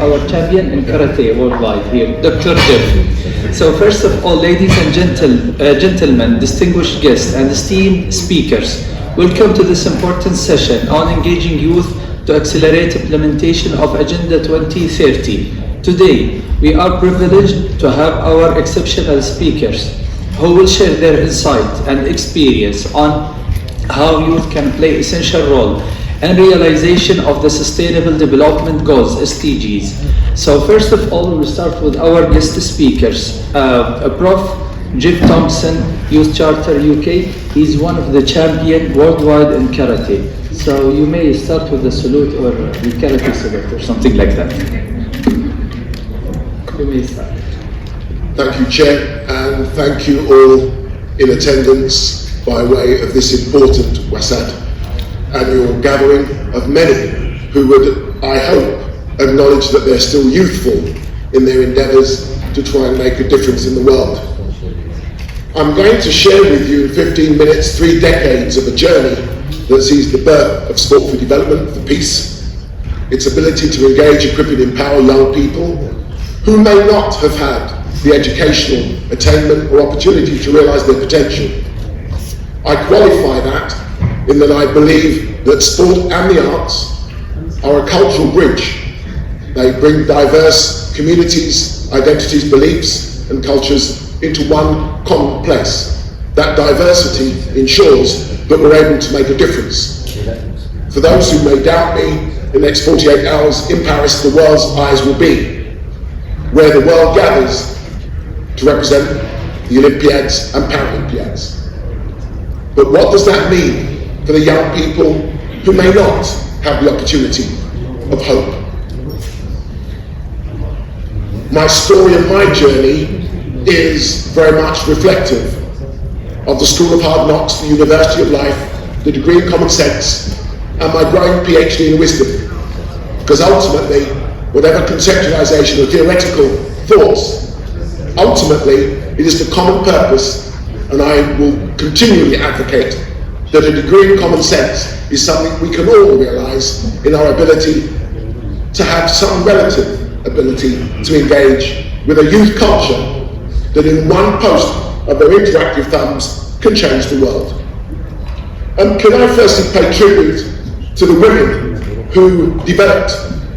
our champion in karate worldwide here, Dr. Jeff. So first of all, ladies and gentlemen, distinguished guests and esteemed speakers, welcome to this important session on engaging youth to accelerate implementation of Agenda 2030. Today, we are privileged to have our exceptional speakers who will share their insight and experience on how youth can play essential role in realization of the Sustainable Development Goals, SDGs. So first of all, we will start with our guest speakers. Prof. Jeff Thompson, Youth Charter UK. He's one of the champion worldwide in karate. So you may start with the salute or the karate salute or something like that. You may start. Thank you, Chair, and thank you all in attendance by way of this important WASAD annual gathering of many who would, I hope, acknowledge that they're still youthful in their endeavours to try and make a difference in the world. I'm going to share with you in 15 minutes 3 decades of a journey that sees the birth of Sport for Development for Peace, its ability to engage, equip and empower young people who may not have had the educational attainment or opportunity to realise their potential. I qualify that in that I believe that sport and the arts are a cultural bridge. They bring diverse communities, identities, beliefs and cultures into one common place. That diversity ensures that we're able to make a difference. For those who may doubt me, in the next 48 hours in Paris, the world's eyes will be where the world gathers to represent the Olympiads and Paralympiads. But what does that mean for the young people who may not have the opportunity of hope? My story and my journey is very much reflective of the School of Hard Knocks, the University of Life, the degree in common sense, and my growing PhD in wisdom. Because ultimately, whatever conceptualization or theoretical thoughts, ultimately it is the common purpose, and I will continually advocate that a degree in common sense is something we can all realize in our ability to have some relative ability to engage with a youth culture that in one post of their interactive thumbs can change the world. Can I firstly pay tribute to the women who developed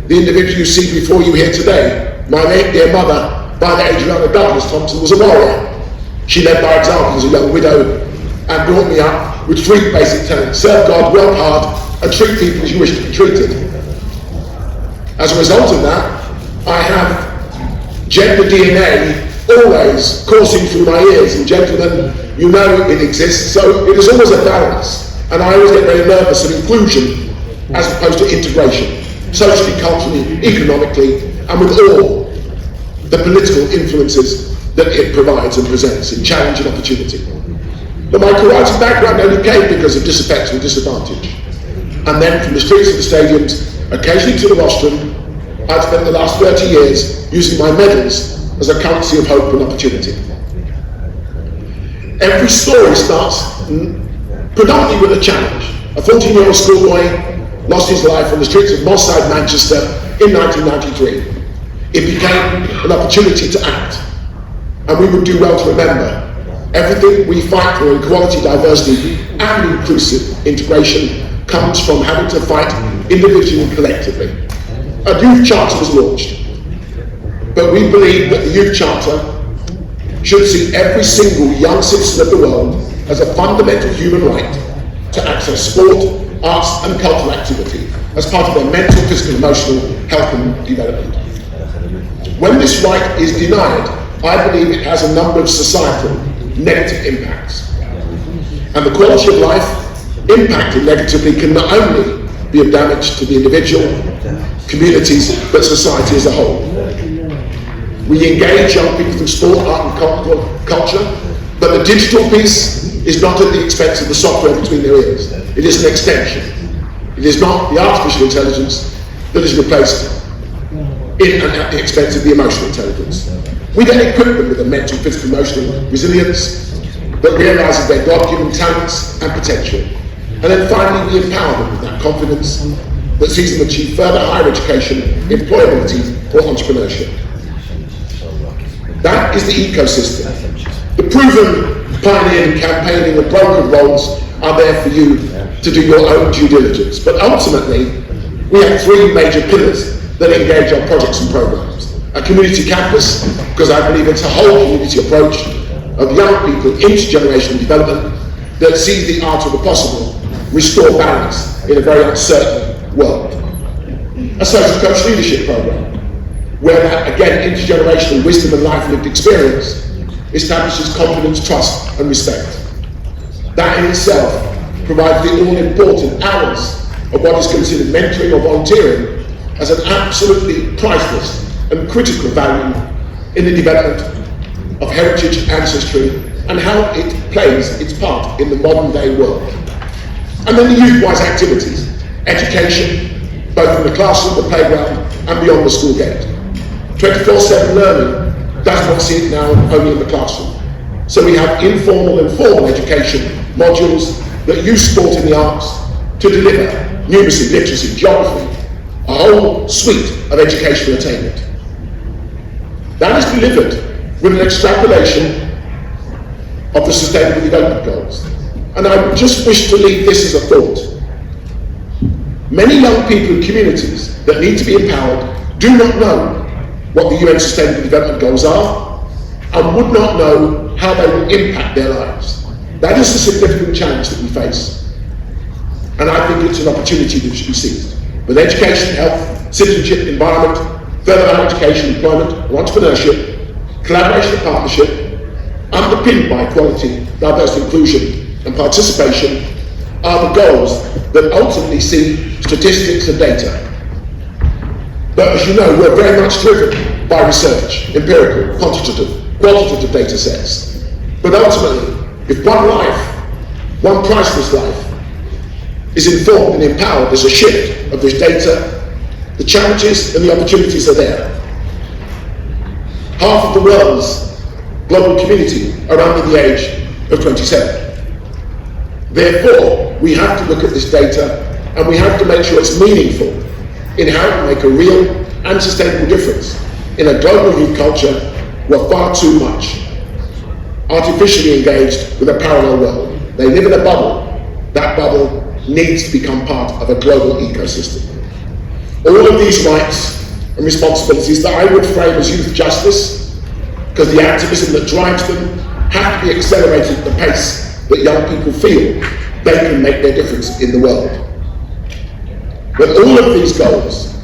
the individual you see before you here today. My late dear mother, by the age of Anna Douglas Thompson, was a warrior. She led by example as a young widow and brought me up with 3 basic tenets: serve God, work hard, and treat people as you wish to be treated. As a result of that, I have gender DNA always coursing through my ears, and gentlemen, you know it exists, so it is always a balance, and I always get very nervous of inclusion as opposed to integration, socially, culturally, economically, and with all the political influences that it provides and presents in challenge and opportunity. But my karate background only came because of disaffection and disadvantage, and then from the streets of the stadiums, occasionally to the rostrum, I've spent the last 30 years using my medals as a currency of hope and opportunity. Every story starts predominantly with a challenge. A 14-year-old schoolboy lost his life on the streets of Moss Side, Manchester in 1993. It became an opportunity to act, and we would do well to remember everything we fight for, equality, diversity and inclusive integration, comes from having to fight individually and collectively. A youth charter was launched, but we believe that the Youth Charter should see every single young citizen of the world as a fundamental human right to access sport, arts and cultural activity as part of their mental, physical, emotional health and development. When this right is denied, I believe it has a number of societal negative impacts. And the quality of life impacted negatively can not only be of damage to the individual, communities, but society as a whole. We engage young people through sport, art and culture, but the digital piece is not at the expense of the software between their ears. It is an extension. It is not the artificial intelligence that is replaced in and at the expense of the emotional intelligence. We then equip them with a mental, physical, emotional resilience that realises their God-given talents and potential. And then finally we empower them with that confidence that sees them achieve further higher education, employability or entrepreneurship. That is the ecosystem. The proven pioneering, campaigning and brokered roles are there for you to do your own due diligence. But ultimately, we have three major pillars that engage our projects and programs. A community campus, because I believe it's a whole community approach of young people, intergenerational development that sees the art of the possible restore balance in a very uncertain world. A social coach leadership program, where that, again, intergenerational wisdom and life lived experience establishes confidence, trust and respect. That in itself provides the all-important hours of what is considered mentoring or volunteering as an absolutely priceless and critical value in the development of heritage, ancestry and how it plays its part in the modern day world. And then the youth-wise activities, education, both in the classroom, the playground and beyond the school gate. 24/7 learning does not see it now only in the classroom. So we have informal and formal education modules that use sport and the arts to deliver numeracy, literacy, geography, a whole suite of educational attainment. That is delivered with an extrapolation of the Sustainable Development Goals. And I just wish to leave this as a thought. Many young people in communities that need to be empowered do not know what the UN Sustainable Development Goals are and would not know how they will impact their lives. That is the significant challenge that we face. And I think it's an opportunity that should be seized. With education, health, citizenship, environment, further higher education, employment, and entrepreneurship, collaboration and partnership, underpinned by equality, diversity, inclusion, and participation, are the goals that ultimately see statistics and data. But as you know, we're very much driven by research, empirical, quantitative data sets. But ultimately, if one life, one priceless life, is informed and empowered as a shift of this data, the challenges and the opportunities are there. Half of the world's global community are under the age of 27. Therefore, we have to look at this data and we have to make sure it's meaningful in how to make a real and sustainable difference in a global youth culture where far too much artificially engaged with a parallel world. They live in a bubble. That bubble needs to become part of a global ecosystem. All of these rights and responsibilities that I would frame as youth justice, because the activism that drives them have to be accelerated at the pace that young people feel they can make their difference in the world. But all of these goals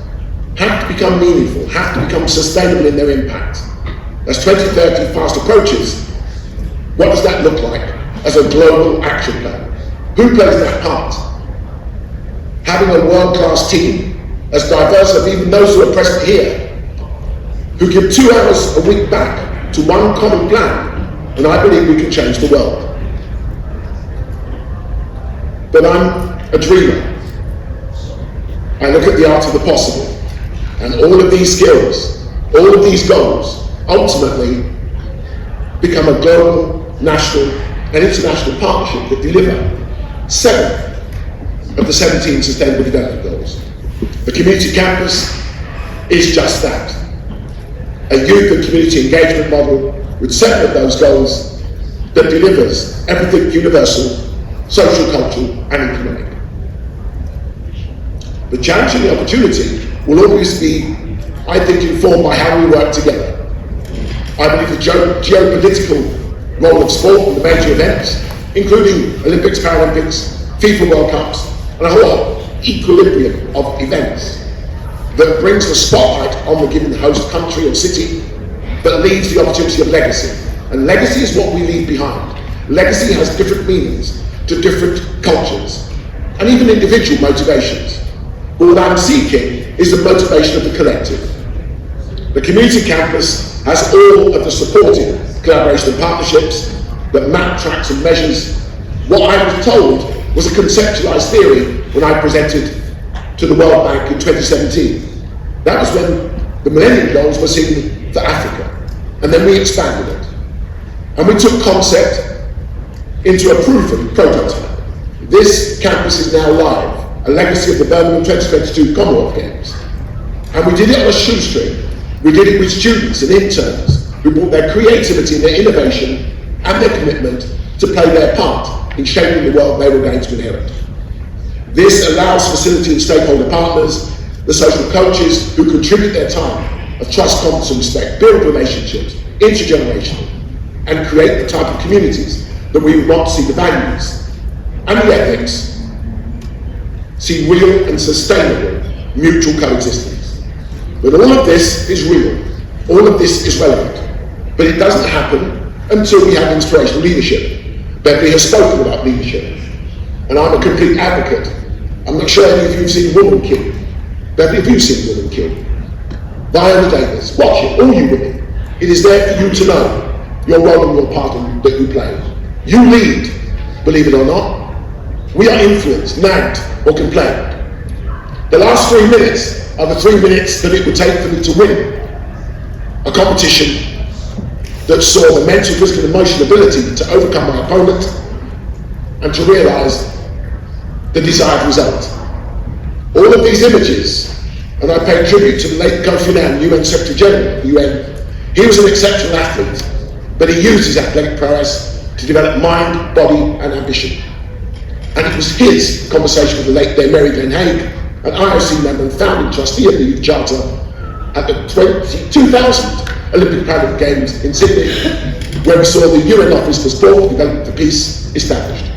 have to become meaningful, have to become sustainable in their impact. As 2030 fast approaches, what does that look like as a global action plan? Who plays that part? Having a world-class team, as diverse as even those who are present here, who give 2 hours a week back to one common plan, and I believe we can change the world. But I'm a dreamer. I look at the art of the possible, and all of these skills, all of these goals, ultimately become a global, national, and international partnership that deliver 7 of the 17 Sustainable Development Goals. The community campus is just that. A youth and community engagement model with 7 of those goals that delivers everything universal, social, cultural, and economic. The challenge and the opportunity will always be, I think, informed by how we work together. I believe the geopolitical role of sport and the major events, including Olympics, Paralympics, FIFA World Cups, and a whole equilibrium of events that brings the spotlight on the given host country or city, that leaves the opportunity of legacy. And legacy is what we leave behind. Legacy has different meanings to different cultures and even individual motivations. But what I'm seeking is the motivation of the collective. The community campus has all of the supporting collaboration and partnerships that map, tracks and measures what I was told was a conceptualized theory when I presented to the World Bank in 2017. That was when the Millennium Goals were seen for Africa, and then we expanded it. And we took concept into a proven prototype. This campus is now live, a legacy of the Birmingham 2022 Commonwealth Games. And we did it on a shoestring We did it with students and interns who brought their creativity and their innovation and their commitment to play their part in shaping the world they were going to inherit. This allows facility and stakeholder partners, the social coaches who contribute their time of trust, confidence and respect, build relationships, intergenerational, and create the type of communities that we would want to see the values and the ethics see real and sustainable mutual coexistence. But all of this is real, all of this is relevant, but it doesn't happen until we have inspirational leadership. Beverly has spoken about leadership, and I'm a complete advocate. I'm not sure any of you have seen Woman King. Beverly, have you seen Woman King? Viola Davis, watch it, all you women. It is there for you to know your role and your part that you play. You lead, believe it or not. We are influenced, nagged, or complained. The last 3 minutes are the 3 minutes that it would take for me to win a competition that saw the mental, physical, and emotional ability to overcome my opponent and to realise the desired result. All of these images, and I pay tribute to the late Kofi Annan, UN Secretary General of the UN. He was an exceptional athlete, but he used his athletic prowess to develop mind, body, and ambition. And it was his conversation with the late Mary Glenn Haig, an IOC member and founding trustee of the Youth Charter, at the 2000 Olympic Paralympic Games in Sydney, where we saw the UN Office for Sport and Development for Peace established.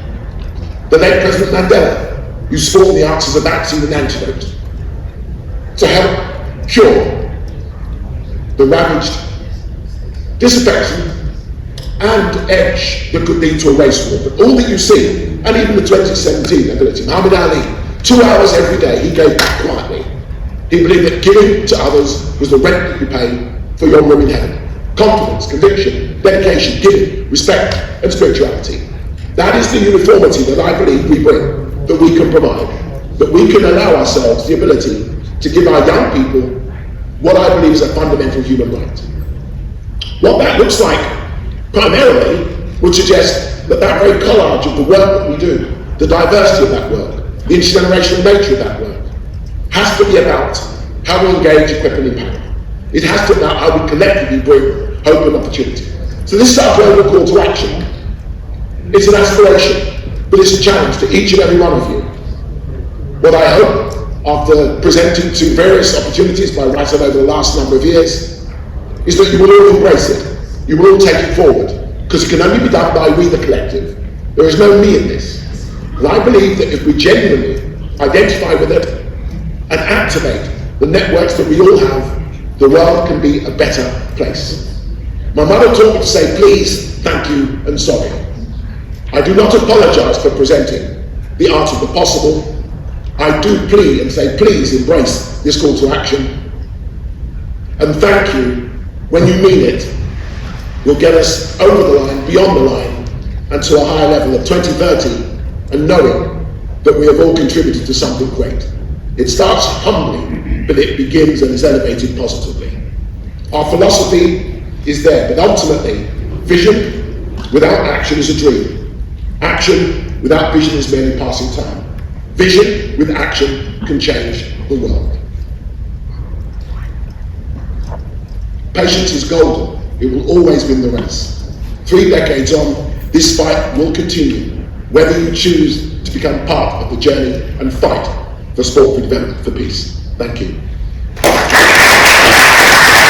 The late President Mandela used sport and the arts as a vaccine and antidote to help cure the ravaged disaffection and edge that could lead to a race war. But all that you see, and even the 2017 ability, Muhammad Ali, 2 hours every day, he gave back quietly. He believed that giving to others was the rent that you pay for your room in heaven. Confidence, conviction, dedication, giving, respect, and spirituality. That is the uniformity that I believe we bring, that we can provide, that we can allow ourselves the ability to give our young people what I believe is a fundamental human right. What that looks like, primarily, would suggest that that very collage of the work that we do, the diversity of that work, the intergenerational nature of that work, has to be about how we engage, equip and empower. It has to be about how we collectively bring hope and opportunity. So this is our global call to action. It's an aspiration, but it's a challenge to each and every one of you. What I hope, after presenting to various opportunities by Ryton over the last number of years, is that you will all embrace it. You will all take it forward, because it can only be done by we the collective. There is no me in this. And I believe that if we genuinely identify with it and activate the networks that we all have, the world can be a better place. My mother taught me to say please, thank you, and sorry. I do not apologise for presenting the art of the possible. I do plead and say please embrace this call to action. And thank you when you mean it. Will get us over the line, beyond the line, and to a higher level of 2030, and knowing that we have all contributed to something great. It starts humbly, but it begins and is elevated positively. Our philosophy is there, but ultimately, vision without action is a dream. Action without vision is merely passing time. Vision with action can change the world. Patience is golden. It will always win the race. 3 decades on, this fight will continue, whether you choose to become part of the journey and fight for sport for development for peace. Thank you.